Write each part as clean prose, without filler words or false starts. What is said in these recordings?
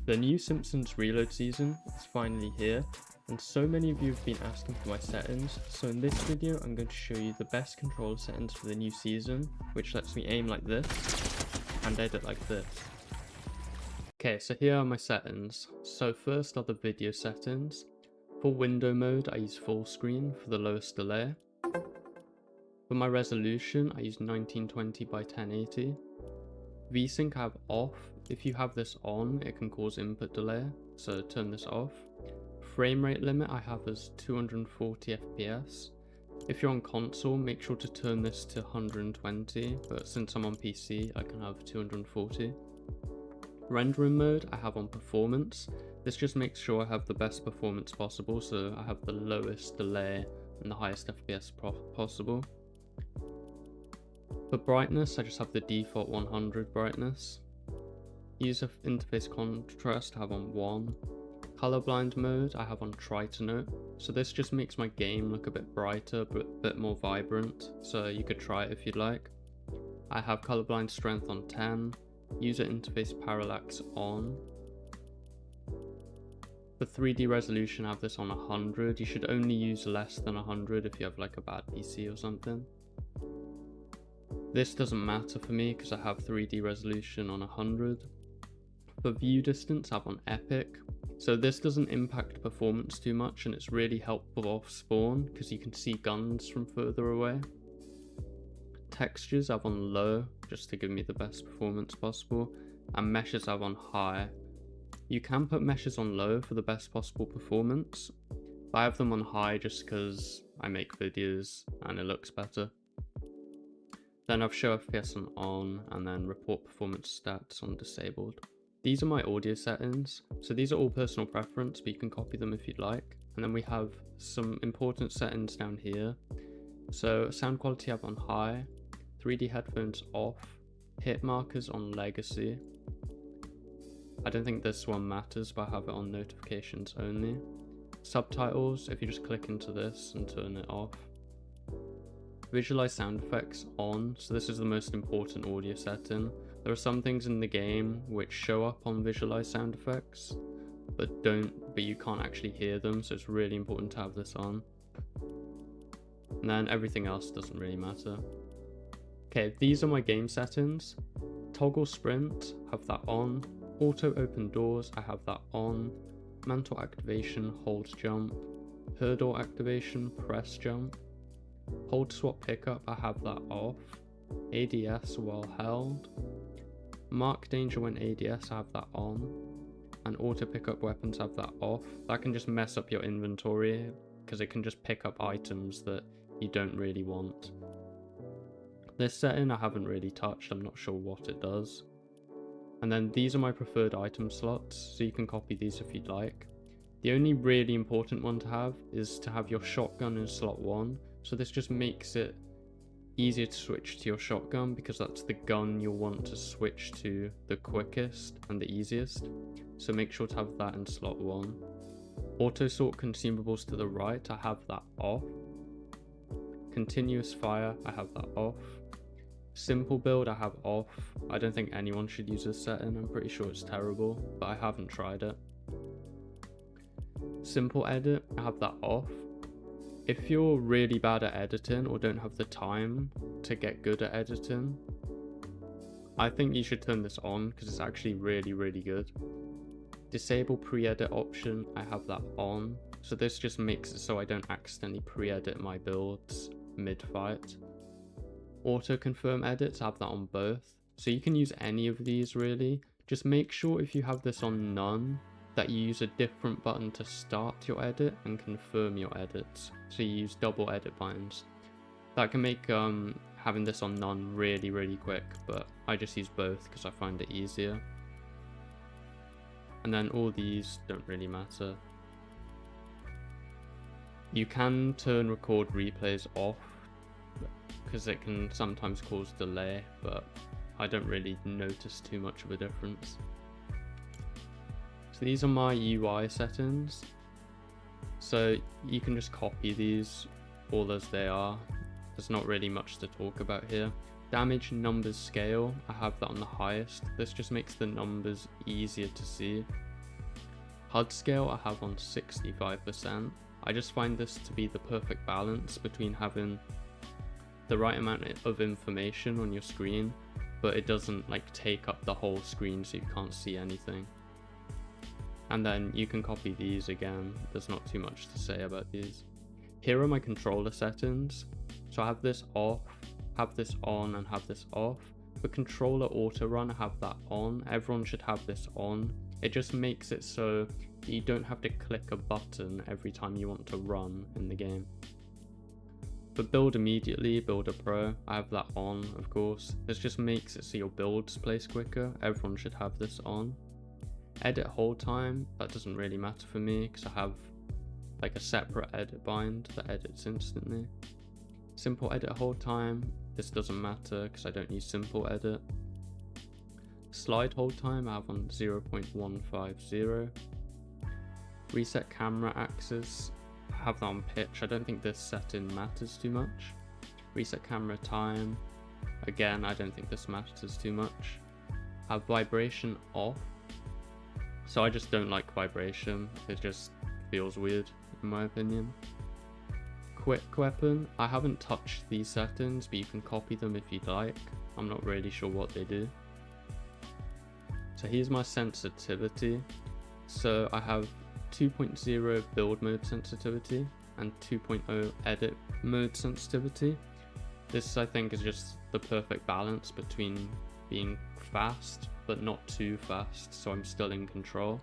The new Simpsons reload season is finally here, and so many of you have been asking for my settings, so in this video I'm going to show you the best controller settings for the new season, which lets me aim like this, and edit like this. Okay, so here are my settings. So first are the video settings. For window mode I use full screen for the lowest delay. For my resolution I use 1920 by 1080. VSync I have off. If you have this on, it can cause input delay, so turn this off. Frame rate limit I have as 240 FPS. If you're on console, make sure to turn this to 120, but since I'm on PC, I can have 240. Rendering mode I have on performance. This just makes sure I have the best performance possible, so I have the lowest delay and the highest FPS possible. For brightness, I just have the default 100 brightness. User interface contrast I have on 1. Colorblind mode I have on try to note. So this just makes my game look a bit brighter but a bit more vibrant, so you could try it if you'd like. I have colorblind strength on 10. User interface parallax on. For 3D resolution I have this on 100. You should only use less than 100 if you have like a bad PC or something. This doesn't matter for me because I have 3D resolution on 100. For view distance I have on epic. So this doesn't impact performance too much, and it's really helpful off spawn because you can see guns from further away. Textures I have on low just to give me the best performance possible, and meshes I have on high. You can put meshes on low for the best possible performance, but I have them on high just because I make videos and it looks better. Then I've show FPS on, and then report performance stats on disabled. These are my audio settings, so these are all personal preference, but you can copy them if you'd like. And then we have some important settings down here. So sound quality I have on high, 3D headphones off, hit markers on legacy. I don't think this one matters, but I have it on notifications only. Subtitles, if you just click into this and turn it off. Visualize sound effects on, so this is the most important audio setting. There are some things in the game which show up on visualize sound effects, but you can't actually hear them, so it's really important to have this on. And then everything else doesn't really matter. Okay, these are my game settings. Toggle sprint, have that on. Auto open doors, I have that on. Mantle activation, hold jump. Hurdle activation, press jump. Hold swap pickup, I have that off. ADS while held. Mark danger when ADS, I have that on. And auto pickup weapons, I have that off. That can just mess up your inventory because it can just pick up items that you don't really want. This setting I haven't really touched, I'm not sure what it does. And then these are my preferred item slots, so you can copy these if you'd like. The only really important one to have is to have your shotgun in slot 1. So this just makes it easier to switch to your shotgun because that's the gun you'll want to switch to the quickest and the easiest. So make sure to have that in slot 1. Auto sort consumables to the right, I have that off. Continuous fire, I have that off. Simple build I have off. I don't think anyone should use this setting, I'm pretty sure it's terrible, but I haven't tried it. Simple edit, I have that off. If you're really bad at editing or don't have the time to get good at editing, I think you should turn this on because it's actually really good. Disable pre-edit option, I have that on. So this just makes it so I don't accidentally pre-edit my builds mid-fight. Auto confirm edits, I have that on both. So you can use any of these really. Just make sure if you have this on none, that you use a different button to start your edit and confirm your edits. So you use double edit buttons. That can make having this on none really quick, but I just use both because I find it easier. And then all these don't really matter. You can turn record replays off because it can sometimes cause delay, but I don't really notice too much of a difference. So these are my UI settings. So you can just copy these all as they are. There's not really much to talk about here. Damage numbers scale, I have that on the highest. This just makes the numbers easier to see. HUD scale I have on 65%. I just find this to be the perfect balance between having the right amount of information on your screen, but it doesn't like take up the whole screen so you can't see anything. And then you can copy these again, there's not too much to say about these. Here are my controller settings. So I have this off, have this on, and have this off. For controller auto run, I have that on. Everyone should have this on. It just makes it so you don't have to click a button every time you want to run in the game. For build immediately, builder pro, I have that on, of course. This just makes it so your builds place quicker. Everyone should have this on. Edit hold time, that doesn't really matter for me because I have like a separate edit bind that edits instantly. Simple edit hold time, this doesn't matter because I don't use simple edit. Slide hold time I have on 0.150. Reset camera axis, I have that on pitch. I don't think this setting matters too much. Reset camera time, again I don't think this matters too much. I have vibration off, so I just don't like vibration, it just feels weird in my opinion. Quick weapon, I haven't touched these settings, but you can copy them if you'd like. I'm not really sure what they do. So here's my sensitivity. So I have 2.0 build mode sensitivity and 2.0 edit mode sensitivity. This I think is just the perfect balance between being fast but not too fast, so I'm still in control.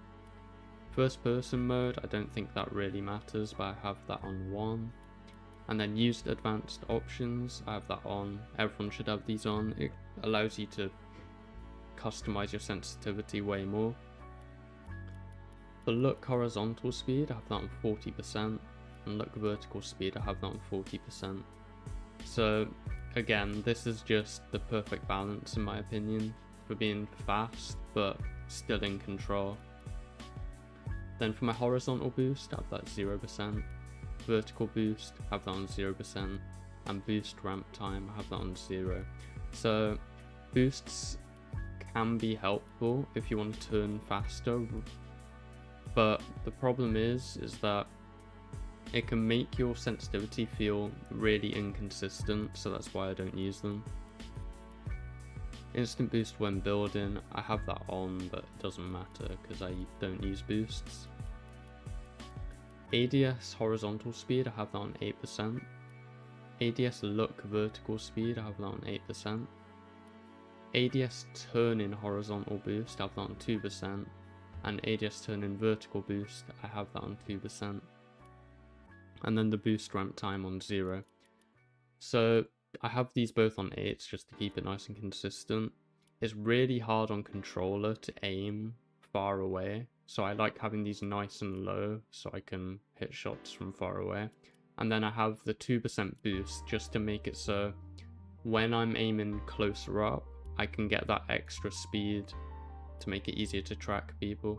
First person mode, I don't think that really matters, but I have that on 1. And then used advanced options, I have that on. Everyone should have these on. It allows you to customize your sensitivity way more. For look horizontal speed, I have that on 40%, and look vertical speed, I have that on 40%. So again, this is just the perfect balance in my opinion for being fast but still in control. Then for my horizontal boost, I have that 0%. Vertical boost, I have that on 0%. And boost ramp time, I have that on 0. So boosts can be helpful if you want to turn faster, but the problem is that it can make your sensitivity feel really inconsistent, so that's why I don't use them. Instant boost when building, I have that on, but it doesn't matter because I don't use boosts. ADS horizontal speed, I have that on 8%. ADS look vertical speed, I have that on 8%. ADS turn in horizontal boost, I have that on 2%. And ADS turn in vertical boost, I have that on 2%. And then the boost ramp time on 0. So I have these both on 8s just to keep it nice and consistent. It's really hard on controller to aim far away, so I like having these nice and low so I can hit shots from far away. And then I have the 2% boost just to make it so when I'm aiming closer up, I can get that extra speed to make it easier to track people.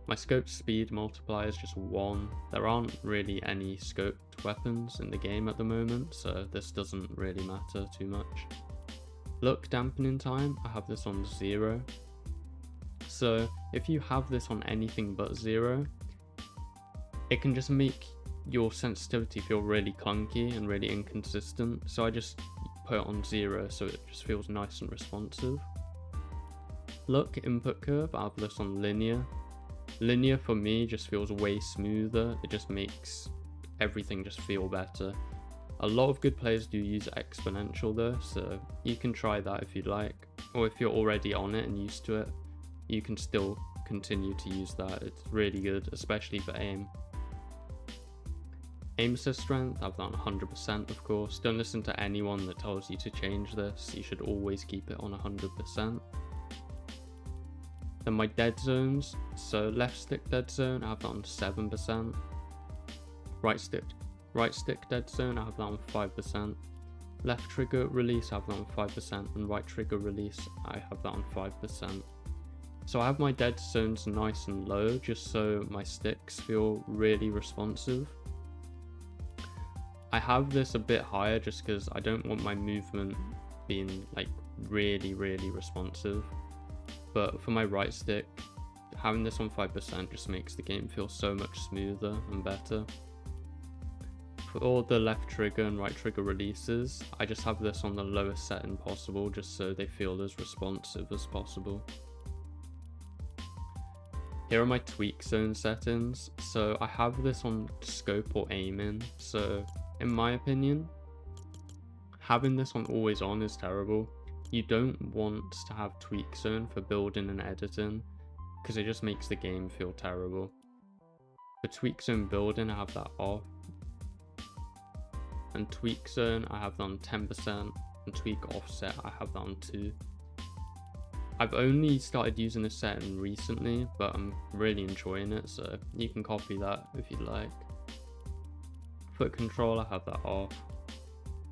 My scope speed multiplier is just 1. There aren't really any scoped weapons in the game at the moment, so this doesn't really matter too much. Look dampening time, I have this on 0. So if you have this on anything but 0, it can just make your sensitivity feel really clunky and really inconsistent. So I just put it on 0 so it just feels nice and responsive. Look input curve, I have this on linear. Linear for me just feels way smoother, it just makes everything just feel better. A lot of good players do use exponential though, so you can try that if you'd like, or if you're already on it and used to it, you can still continue to use that. It's really good, especially for aim. Aim assist strength, I have that on 100% of course. Don't listen to anyone that tells you to change this, you should always keep it on 100%. Then my dead zones, so left stick dead zone, I have that on 7%. Right stick dead zone, I have that on 5%. Left trigger release, I have that on 5%, and right trigger release, I have that on 5%. So I have my dead zones nice and low, just so my sticks feel really responsive. I have this a bit higher just because I don't want my movement being like really responsive. But for my right stick, having this on 5% just makes the game feel so much smoother and better. For all the left trigger and right trigger releases, I just have this on the lowest setting possible just so they feel as responsive as possible. Here are my tweak zone settings. So I have this on scope or aiming. So in my opinion, having this on always on is terrible. You don't want to have tweak zone for building and editing because it just makes the game feel terrible. For tweak zone building, I have that off. And tweak zone, I have that on 10%. And tweak offset, I have that on 2. I've only started using this setting recently, but I'm really enjoying it, so you can copy that if you'd like. Foot control, I have that off.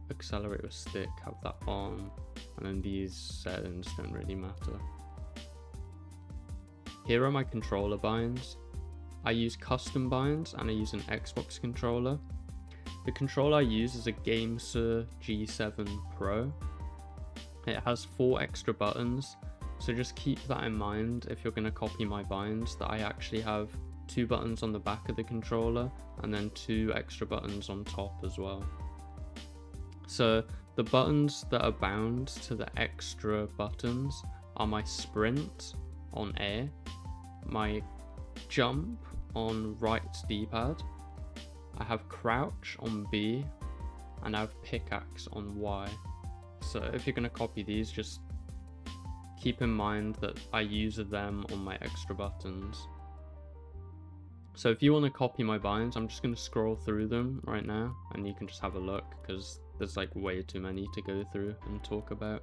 Accelerate with stick, have that on. And then these settings don't really matter. Here are my controller binds. I use custom binds and I use an Xbox controller. The controller I use is a Gamesir G7 Pro. It has 4 extra buttons, so just keep that in mind if you're going to copy my binds, that I actually have 2 buttons on the back of the controller and then 2 extra buttons on top as well. So the buttons that are bound to the extra buttons are my sprint on A, my jump on right D-pad, I have crouch on B, and I have pickaxe on Y. So if you're going to copy these, just keep in mind that I use them on my extra buttons. So if you want to copy my binds, I'm just going to scroll through them right now and you can just have a look because there's like way too many to go through and talk about.